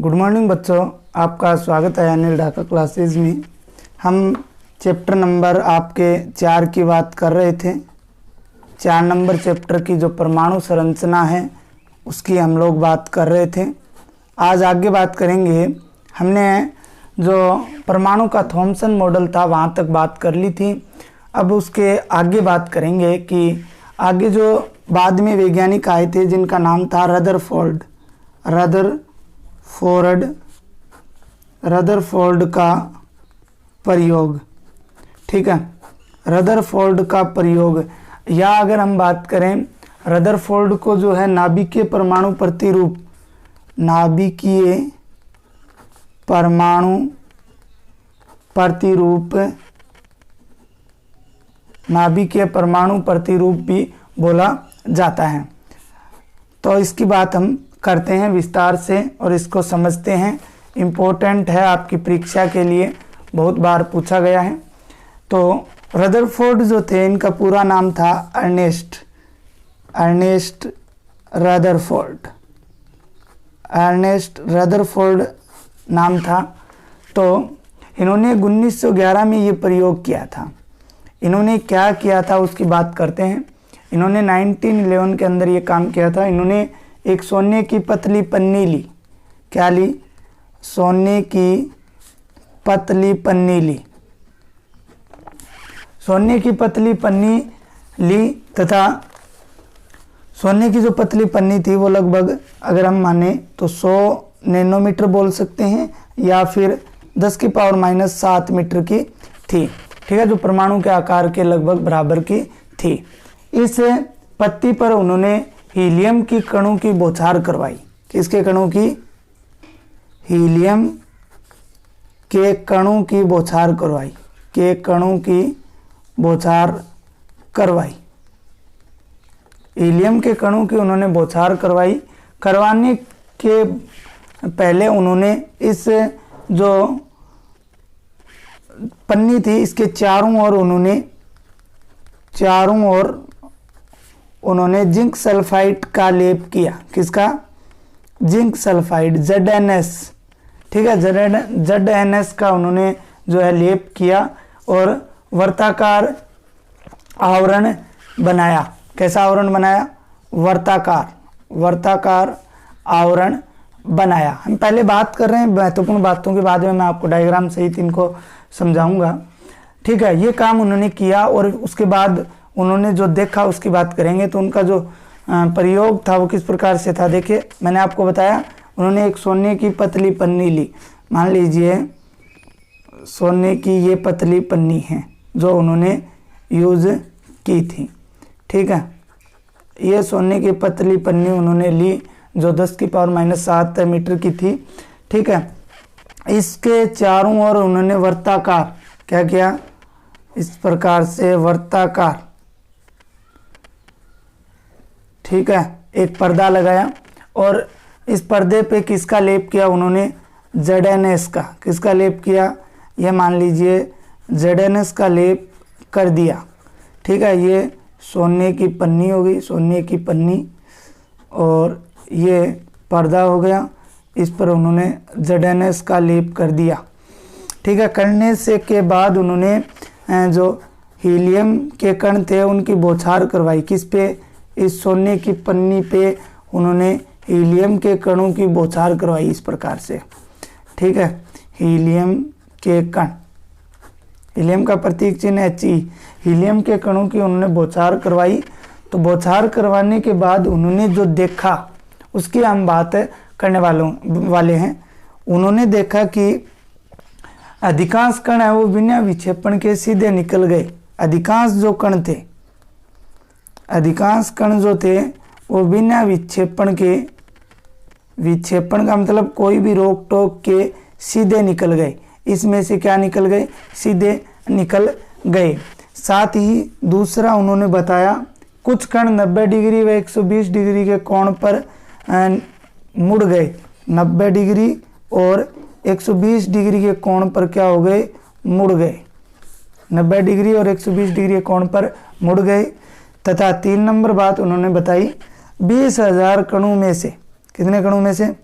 Good morning बच्चों, आपका स्वागत है अनिल ढाका क्लासेज में। हम चैप्टर नंबर आपके 4 की बात कर रहे थे। 4 नंबर चैप्टर की जो परमाणु संरचना है उसकी हम लोग बात कर रहे थे। आज आगे बात करेंगे। हमने जो परमाणु का थॉमसन मॉडल था वहाँ तक बात कर ली थी। अब उसके आगे बात करेंगे कि आगे जो बाद में वैज्ञानिक आए थे जिनका नाम था रदरफोर्ड का प्रयोग। ठीक है, रदरफोर्ड का प्रयोग, या अगर हम बात करें रदरफोर्ड को जो है नाभिकीय परमाणु प्रतिरूप, नाभिकीय परमाणु प्रतिरूप भी बोला जाता है। तो इसकी बात हम करते हैं विस्तार से और इसको समझते हैं। इम्पोर्टेंट है, आपकी परीक्षा के लिए बहुत बार पूछा गया है। तो रदरफोर्ड जो थे इनका पूरा नाम था अर्नेस्ट रदरफोर्ड नाम था। तो इन्होंने 1911 में ये प्रयोग किया था। इन्होंने क्या किया था उसकी बात करते हैं। इन्होंने 1911 के अंदर ये काम किया था। इन्होंने एक सोने की पतली पन्नी ली। क्या ली? सोने की पतली पन्नी ली। सोने की पतली पन्नी ली तथा सोने की जो पतली पन्नी थी वो लगभग अगर हम माने तो 100 नैनोमीटर बोल सकते हैं या फिर 10⁻⁷ मीटर की थी। ठीक है, जो परमाणु के आकार के लगभग बराबर की थी। इस पत्ती पर उन्होंने हीलियम की कणों की बौछार करवाई। किसके कणों की? हीलियम के कणों की बौछार करवाई। हीलियम के कणों की उन्होंने बौछार करवाई। करवाने के पहले उन्होंने इस जो पन्नी थी इसके चारों ओर उन्होंने जिंक सल्फाइड का लेप किया। किसका? Zinc sulphide, ZnS। ठीक है, ZnS का उन्होंने जो है लेप किया और वर्ताकार आवरण बनाया। कैसा आवरण बनाया? वर्ताकार आवरण बनाया। हम पहले बात कर रहे हैं महत्वपूर्ण बातों के, बाद में मैं आपको डायग्राम सहित इनको समझाऊंगा। ठीक है, ये काम उन्होंने किया और उसके बाद उन्होंने जो देखा उसकी बात करेंगे। तो उनका जो प्रयोग था वो किस प्रकार से था, देखिए मैंने आपको बताया। उन्होंने एक सोने की पतली पन्नी ली। मान लीजिए सोने की ये पतली पन्नी है जो उन्होंने यूज की थी। ठीक है, ये सोने की पतली पन्नी उन्होंने ली जो 10⁻⁷ मीटर की थी। ठीक है, इसके चारों ओर उन्होंने वर्ताकार क्या किया? इस प्रकार से वर्ताकार, ठीक है, एक पर्दा लगाया और इस पर्दे पे किसका लेप किया उन्होंने? ZnS का। किसका लेप किया? ये मान लीजिए ZnS का लेप कर दिया। ठीक है, ये सोने की पन्नी हो गई, सोने की पन्नी, और ये पर्दा हो गया, इस पर उन्होंने ZnS का लेप कर दिया। ठीक है, करने से के बाद उन्होंने जो हीलियम के कण थे उनकी बौछार करवाई। किस पे? इस सोने की पन्नी पे उन्होंने हीलियम के कणों की बौछार करवाई इस प्रकार से। ठीक है, हीलियम के कण, हीलियम का प्रतीक चिन्ह He। हीलियम के कणों की उन्होंने बौछार करवाई। तो बौछार करवाने के बाद उन्होंने जो देखा उसकी हम बात करने वाले हैं। उन्होंने देखा कि अधिकांश कण है वो बिना विक्षेपण के सीधे निकल गए। अधिकांश जो कण थे, अधिकांश कण जो थे वो बिना विक्षेपण के, विक्षेपण का मतलब कोई भी रोक टोक के सीधे निकल गए। इसमें से क्या निकल गए? सीधे निकल गए। साथ ही दूसरा उन्होंने बताया कुछ कण 90 डिग्री व 120 डिग्री के कोण पर मुड़ गए। 90 डिग्री और 120 डिग्री के कोण पर क्या हो गए? मुड़ गए। 90 डिग्री और 120 डिग्री के कोण पर मुड़ गए। तथा 3 नंबर बात उन्होंने बताई 20,000 कणों में से, कितने कणों में से?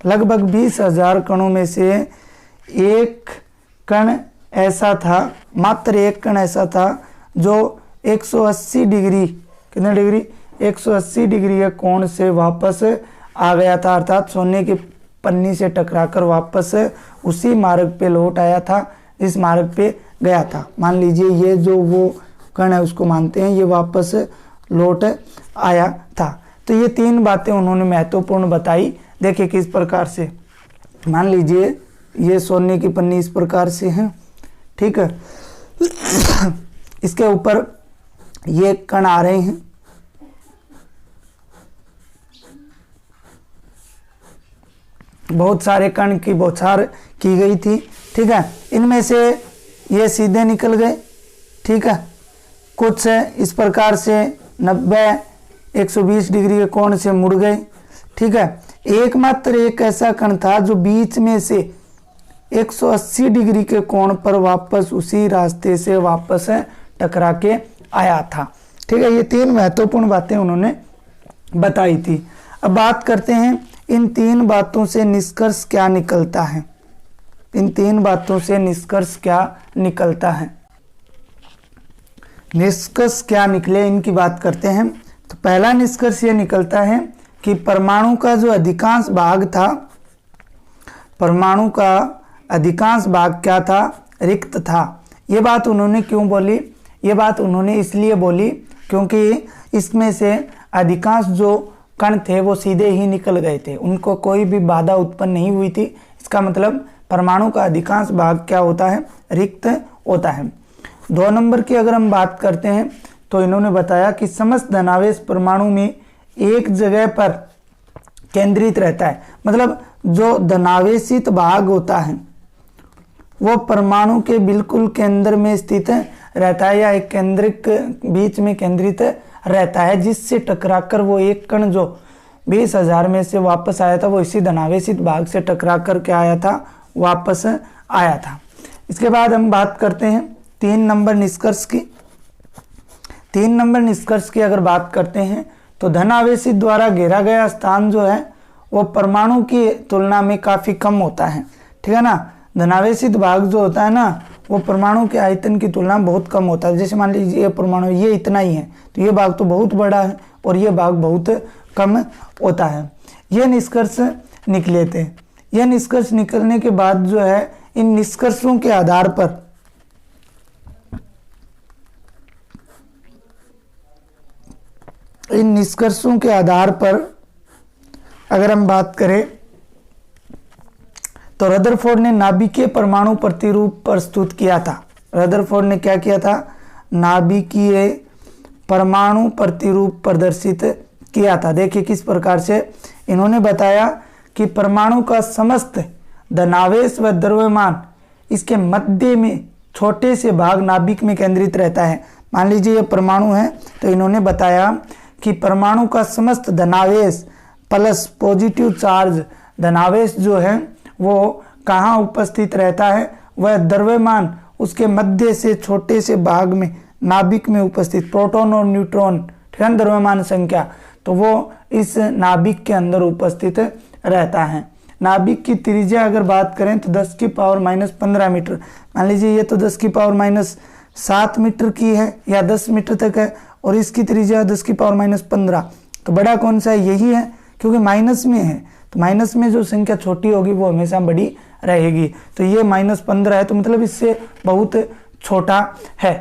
लगभग 20,000 कणों में से एक कण ऐसा था, मात्र एक कण ऐसा था जो 180 डिग्री, कितने डिग्री, 180 डिग्री के कोण से वापस आ गया था, अर्थात सोने की पन्नी से टकराकर वापस उसी मार्ग पे लौट आया था जिस मार्ग पे गया था। मान लीजिए ये जो वो कण है उसको मानते हैं ये वापस लौट आया था। तो ये 3 बातें उन्होंने महत्वपूर्ण बताई। देखिए किस प्रकार से, मान लीजिए ये सोने की पन्नी इस प्रकार से है, ठीक है, इसके ऊपर ये कण आ रहे हैं, बहुत सारे कण की बौछार की गई थी, ठीक है, इनमें से ये सीधे निकल गए, ठीक है, कुछ इस प्रकार से 90 120 डिग्री के कोण से मुड़ गए, ठीक है। एकमात्र एक ऐसा कण था जो बीच में से 180 डिग्री के कोण पर वापस उसी रास्ते से वापस टकरा के आया था, ठीक है। ये 3 महत्वपूर्ण बातें उन्होंने बताई थी। अब बात करते हैं इन 3 बातों से निष्कर्ष क्या निकलता है। इन 3 बातों से निष्कर्ष क्या निकलता है, निष्कर्ष क्या निकले इनकी बात करते हैं। तो पहला निष्कर्ष ये निकलता है कि परमाणु का जो अधिकांश भाग था, परमाणु का अधिकांश भाग क्या था, रिक्त था। ये बात उन्होंने क्यों बोली, ये बात उन्होंने इसलिए बोली क्योंकि इसमें से अधिकांश जो कण थे वो सीधे ही निकल गए थे, उनको कोई भी बाधा उत्पन्न नहीं हुई थी। इसका मतलब परमाणु का अधिकांश भाग क्या होता है, रिक्त होता है। 2 नंबर की अगर हम बात करते हैं तो इन्होंने बताया कि समस्त धनावेश परमाणु में एक जगह पर केंद्रित रहता है। मतलब जो धनावेशित भाग होता है वो परमाणु के बिल्कुल केंद्र में स्थित रहता है या एक केंद्रिक बीच में केंद्रित रहता है, जिससे टकराकर वो एक कण जो 20,000 में से वापस आया था वो इसी धनावेशित भाग से टकरा कर के आया था, वापस आया था। इसके बाद हम बात करते हैं 3 नंबर निष्कर्ष की। 3 नंबर निष्कर्ष की अगर बात करते हैं तो धनावेशित द्वारा घेरा गया स्थान जो है वो परमाणु की तुलना में काफ़ी कम होता है, ठीक है ना। धनावेशित भाग जो होता है ना वो परमाणु के आयतन की तुलना में बहुत कम होता है। जैसे मान लीजिए ये परमाणु ये इतना ही है तो ये भाग तो बहुत बड़ा है और ये भाग बहुत कम होता है। ये निष्कर्ष निकले थे। यह निष्कर्ष निकलने के बाद जो है इन निष्कर्षों के आधार पर अगर हम बात करें तो रदरफोर्ड ने नाभिकीय परमाणु प्रतिरूप प्रस्तुत किया था। रदरफोर्ड ने क्या किया था, नाभिकीय परमाणु प्रतिरूप प्रदर्शित किया था। देखिए किस प्रकार से इन्होंने बताया कि परमाणु का समस्त धनावेश व द्रव्यमान इसके मध्य में छोटे से भाग नाभिक में केंद्रित रहता है। मान लीजिए ये परमाणु है तो इन्होंने बताया कि परमाणु का समस्त धनावेश प्लस पॉजिटिव चार्ज धनावेश जो है वो कहाँ उपस्थित रहता है, वह द्रव्यमान उसके मध्य से छोटे से भाग में नाभिक में उपस्थित प्रोटॉन और न्यूट्रॉन, ठीक है, द्रव्यमान संख्या, तो वो इस नाभिक के अंदर उपस्थित रहता है। नाभिक की त्रिज्या अगर बात करें तो 10 की पावर -15 मीटर। मान लीजिए ये तो 10 की पावर -7 मीटर की है या 10 मीटर तक है और इसकी त्रिज्या 10 की पावर -15। तो बड़ा कौन सा है, यही है, क्योंकि माइनस में है तो माइनस में जो संख्या छोटी होगी वो हमेशा बड़ी रहेगी। तो ये -15 है तो मतलब इससे बहुत छोटा है।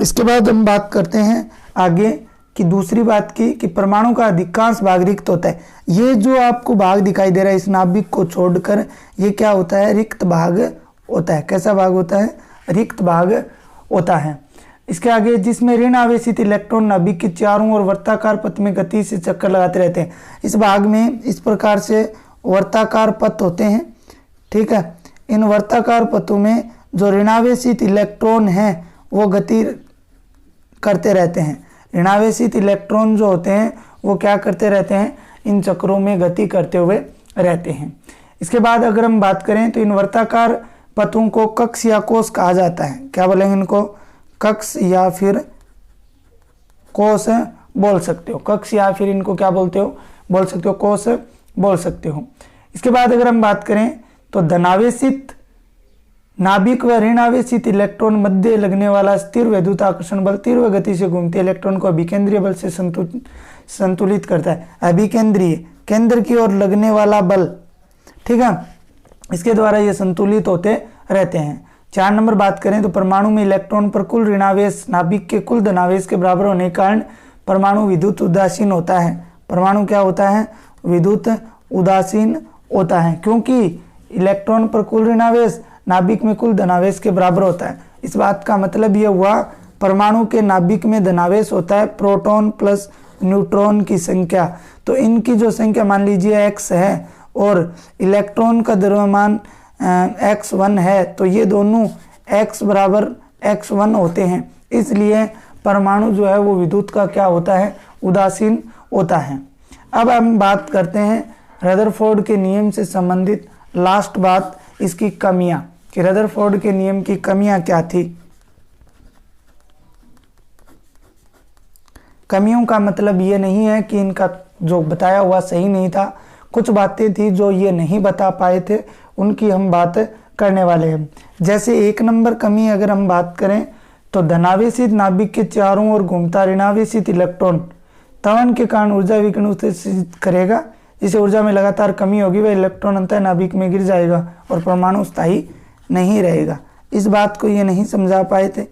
इसके बाद हम बात करते हैं आगे कि दूसरी बात की कि परमाणु का अधिकांश भाग रिक्त होता है। ये जो आपको भाग दिखाई दे रहा है इस नाभिक को छोड़कर ये क्या होता है, रिक्त भाग होता है। कैसा भाग होता है, रिक्त भाग होता है। इसके आगे जिसमें ऋण आवेशित इलेक्ट्रॉन नाभिक के चारों ओर वर्ताकार पथ में गति से चक्कर लगाते रहते हैं। इस भाग में इस प्रकार से वर्ताकार पथ होते हैं, ठीक है। इन वर्ताकार पथों में जो ऋणावेशित इलेक्ट्रॉन हैं वो गति करते रहते हैं। ऋणावेशित इलेक्ट्रॉन जो होते हैं वो क्या करते रहते हैं, इन चक्रों में गति करते हुए रहते हैं। इसके बाद अगर हम बात करें तो इन वर्ताकार पथों को कक्ष या कोष कहा जाता है। क्या बोलेंगे इनको, कक्ष या फिर कोष बोल सकते हो। कक्ष या फिर इनको क्या बोलते हो, बोल सकते हो कोष बोल सकते हो। इसके बाद अगर हम बात करें तो धनावेशित नाभिक व ऋणावेशित इलेक्ट्रॉन मध्य लगने वाला स्थिर वैद्युत आकर्षण बल तीव्र गति से घूमते इलेक्ट्रॉन को अभिकेंद्रीय बल से संतुलित करता है। अभिकेंद्रीय, केंद्र की ओर लगने वाला बल, ठीक है, इसके द्वारा ये संतुलित होते रहते हैं। 4 नंबर बात करें तो परमाणु में इलेक्ट्रॉन पर कुल ऋणावेश नाभिक के कुल धनावेश के बराबर होने के कारण परमाणु विद्युत उदासीन होता है। परमाणु क्या होता है? विद्युत उदासीन होता है, क्योंकि इलेक्ट्रॉन पर कुल ऋणावेश नाभिक में कुल धनावेश के बराबर होता है। इस बात का मतलब यह हुआ परमाणु के नाभिक में धनावेश होता है प्रोटॉन प्लस न्यूट्रॉन की संख्या। तो इनकी जो संख्या मान लीजिए x है और इलेक्ट्रॉन का द्रव्यमान x1 है, तो ये दोनों x बराबर x1 होते हैं। इसलिए परमाणु जो है वो विद्युत का क्या होता है? उदासीन होता है। अब हम बात करते हैं रदरफोर्ड के नियम से संबंधित लास्ट बात, इसकी कमियां, कि रदरफोर्ड के नियम की कमियां क्या थी। कमियों का मतलब ये नहीं है कि इनका जो बताया हुआ सही नहीं था, कुछ बातें थी जो ये नहीं बता पाए थे, उनकी हम बात करने वाले हैं। जैसे 1 नंबर कमी अगर हम बात करें तो धनावेशित नाभिक के चारों ओर घूमता ऋणावेशित इलेक्ट्रॉन त्वरण के कारण ऊर्जा विकिरण उत्सर्जित करेगा, जिसे ऊर्जा में लगातार कमी होगी, वह इलेक्ट्रॉन अंतः नाभिक में गिर जाएगा और परमाणु स्थायी नहीं रहेगा। इस बात को ये नहीं समझा पाए थे,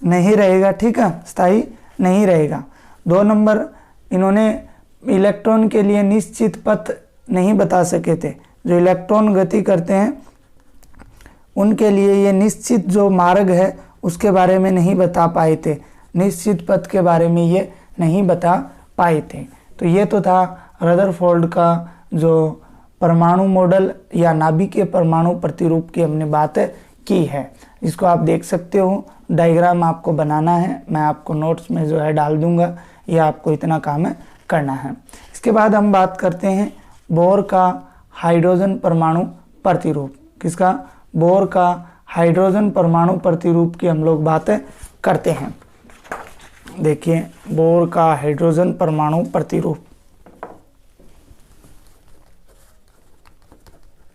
नहीं रहेगा, ठीक है, स्थायी नहीं रहेगा। 2 नंबर इन्होंने इलेक्ट्रॉन के लिए निश्चित पथ नहीं बता सके थे। जो इलेक्ट्रॉन गति करते हैं उनके लिए ये निश्चित जो मार्ग है उसके बारे में नहीं बता पाए थे, निश्चित पथ के बारे में ये नहीं बता पाए थे। तो ये तो था रदरफोर्ड का जो परमाणु मॉडल या नाभिकीय परमाणु प्रतिरूप की हमने बात की है, जिसको आप देख सकते हो। डायग्राम आपको बनाना है, मैं आपको नोट्स में जो है डाल दूंगा, यह आपको इतना काम करना है। इसके बाद हम बात करते हैं बोर का हाइड्रोजन परमाणु प्रतिरूप। किसका? बोर का हाइड्रोजन परमाणु प्रतिरूप की हम लोग बात करते हैं। देखिए बोर का हाइड्रोजन परमाणु प्रतिरूप।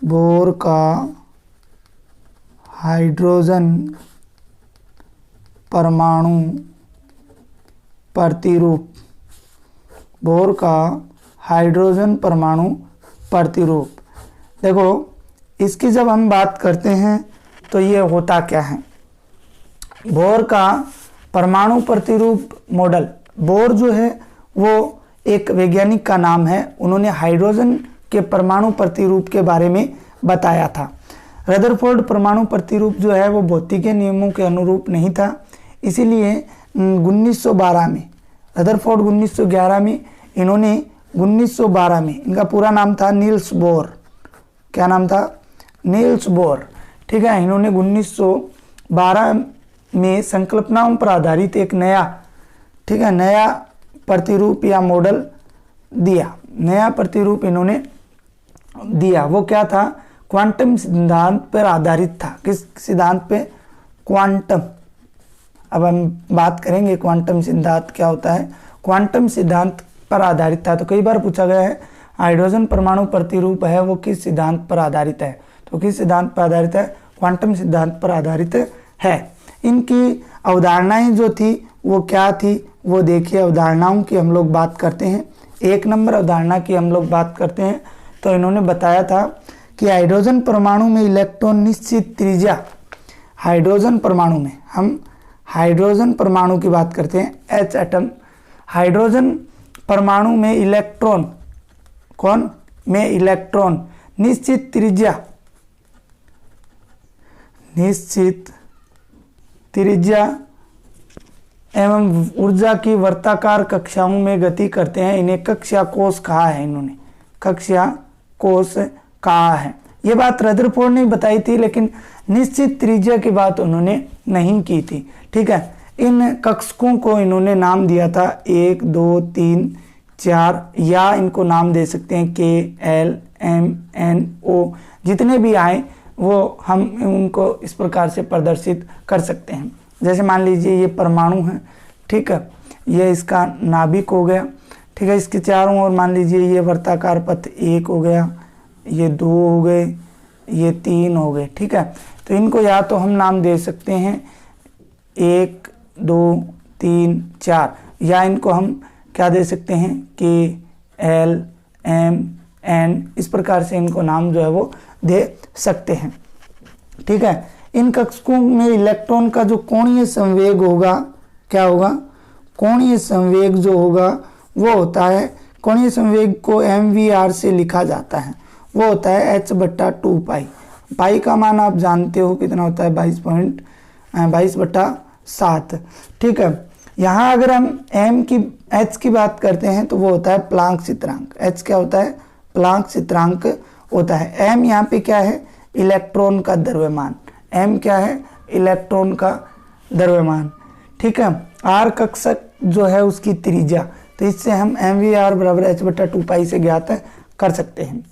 बोर का हाइड्रोजन परमाणु प्रतिरूप, बोर का हाइड्रोजन परमाणु प्रतिरूप। देखो इसकी जब हम बात करते हैं तो ये होता क्या है? बोर का परमाणु प्रतिरूप मॉडल, बोर जो है वो एक वैज्ञानिक का नाम है, उन्होंने हाइड्रोजन के परमाणु प्रतिरूप के बारे में बताया था। रदरफोर्ड परमाणु प्रतिरूप जो है वो भौतिक नियमों के अनुरूप नहीं था, इसीलिए 1912 में रदरफोर्ड 1911 में इन्होंने 1912 में, इनका पूरा नाम था नील्स बोर। क्या नाम था? नील्स बोर, ठीक है। इन्होंने 1912 में संकल्पनाओं पर आधारित एक नया, ठीक है, नया प्रतिरूप या मॉडल दिया। नया प्रतिरूप इन्होंने दिया, वो क्या था? क्वांटम सिद्धांत पर आधारित था। किस सिद्धांत पे? क्वांटम। अब हम बात करेंगे क्वांटम सिद्धांत क्या होता है। क्वांटम सिद्धांत पर आधारित था। तो कई बार पूछा गया है हाइड्रोजन परमाणु प्रतिरूप है वो किस सिद्धांत पर आधारित है? तो किस सिद्धांत पर आधारित है? क्वांटम सिद्धांत पर आधारित है। इनकी अवधारणाएं जो थी वो क्या थी वो देखिए। अवधारणाओं की हम लोग बात करते हैं। 1 नंबर अवधारणा की हम लोग बात करते हैं तो इन्होंने बताया था कि हाइड्रोजन परमाणु में इलेक्ट्रॉन निश्चित त्रिज्या, हाइड्रोजन परमाणु में, हम हाइड्रोजन परमाणु की बात करते हैं, H एटम। हाइड्रोजन परमाणु में इलेक्ट्रॉन, कौन में? इलेक्ट्रॉन निश्चित त्रिज्या, निश्चित त्रिज्या एवं ऊर्जा की वर्ताकार कक्षाओं में गति करते हैं। इन्हें कक्षा कोष कहा है, इन्होंने कक्षा कोष कहा है। ये बात रदरफोर्ड ने बताई थी, लेकिन निश्चित त्रिज्या की बात उन्होंने नहीं की थी, ठीक है। इन कक्षकों को इन्होंने नाम दिया था 1, 2, 3, 4, या इनको नाम दे सकते हैं K, L, M, N, O, जितने भी आए वो हम उनको इस प्रकार से प्रदर्शित कर सकते हैं। जैसे मान लीजिए ये परमाणु है, ठीक है, ये इसका नाभिक हो गया, ठीक है। इसके चारों ओर मान लीजिए ये वर्ताकार पथ 1 हो गया, ये 2 हो गए, ये 3 हो गए। ठीक है, तो इनको या तो हम नाम दे सकते हैं 1 2 3 4, या इनको हम क्या दे सकते हैं KL M N, इस प्रकार से इनको नाम जो है वो दे सकते हैं। ठीक है, इन कक्षकों में इलेक्ट्रॉन का जो कोणीय संवेग होगा, क्या होगा, कोणीय संवेग जो होगा वो होता है, कोणीय संवेग को mvr से लिखा जाता है, वो होता है h/2 पाई। पाई का मान आप जानते हो कितना होता है, 22/7। ठीक है, यहाँ अगर हम h की बात करते हैं तो वो होता है प्लांक स्थिरांक। h क्या होता है, प्लांक स्थिरांक होता है। m यहाँ पे क्या है, इलेक्ट्रॉन का द्रव्यमान। m क्या है, इलेक्ट्रॉन का द्रव्यमान। ठीक है, r कक्षक जो है उसकी त्रिज्या, तो इससे हम mvr बराबर h/2 पाई से ज्ञात कर सकते हैं।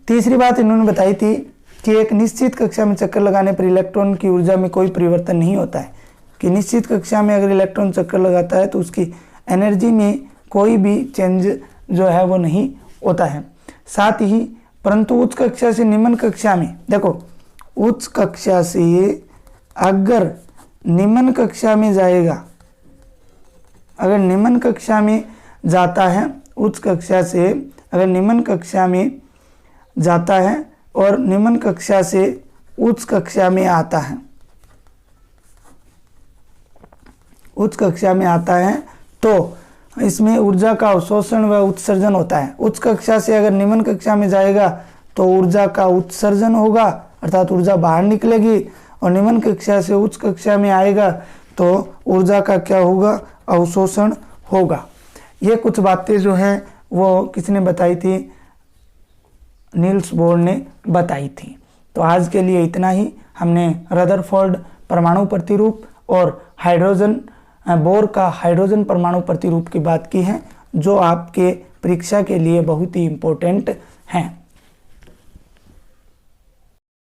तीसरी बात इन्होंने बताई थी कि एक निश्चित कक्षा में चक्कर लगाने पर इलेक्ट्रॉन की ऊर्जा में कोई परिवर्तन नहीं होता है, कि निश्चित कक्षा में अगर इलेक्ट्रॉन चक्कर लगाता है तो उसकी एनर्जी में कोई भी चेंज जो है वो नहीं होता है। साथ ही परंतु उच्च कक्षा से निम्न कक्षा में, देखो उच्च कक्षा से अगर निम्न कक्षा में जाएगा, अगर निम्न कक्षा में जाता है, उच्च कक्षा से अगर निम्न कक्षा में जाता है और निम्न कक्षा से उच्च कक्षा में आता है, उच्च कक्षा में आता है तो इसमें ऊर्जा का अवशोषण व उत्सर्जन होता है। उच्च कक्षा से अगर निम्न कक्षा में जाएगा तो ऊर्जा का उत्सर्जन होगा, अर्थात ऊर्जा बाहर निकलेगी, और निम्न कक्षा से उच्च कक्षा में आएगा तो ऊर्जा का क्या होगा, अवशोषण होगा। ये कुछ बातें जो हैं वो किसने बताई थी, नील्स बोर ने बताई थी। तो आज के लिए इतना ही। हमने रदरफोर्ड परमाणु प्रतिरूप और हाइड्रोजन बोर का हाइड्रोजन परमाणु प्रतिरूप की बात की है, जो आपके परीक्षा के लिए बहुत ही इम्पोर्टेंट हैं।